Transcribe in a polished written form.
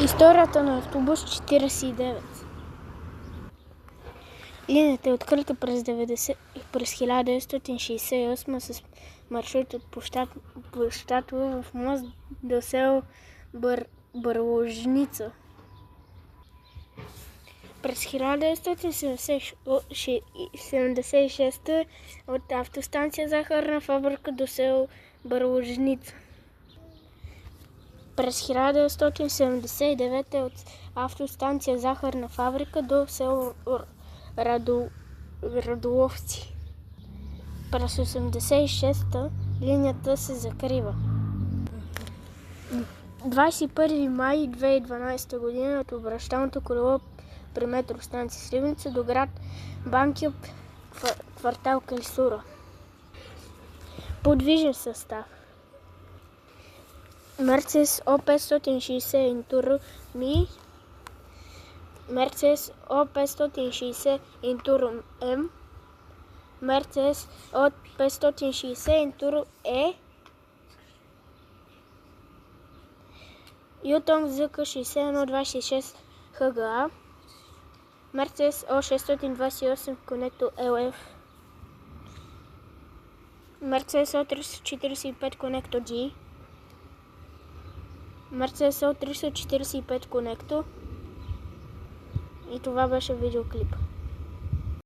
Историята на автобус 49. Линията е открита през 1968 с маршрут от Площадово в Мост до село Бърложница. През 1976 от автостанция Захарна фабрика до село Бърложница. През 1979 от автостанция Захарна фабрика до село Радоловци. През 1986 линията се закрива. 21 май 2012 година от обръщалното колело при метростанция Сливница до град Банкя, квартал Клисура. Подвижен състав: Мерцедес О560 Интуро Ми, Мерцедес О560 Интуро М, Мерцедес О560 Интуро Е, Ютонг ЗК6126 ХГА, Мерцедес О628 Конекто ЛФ, Мерцедес О345 Конекто G, Мерцедес О345 Конекто. И това беше видеоклип.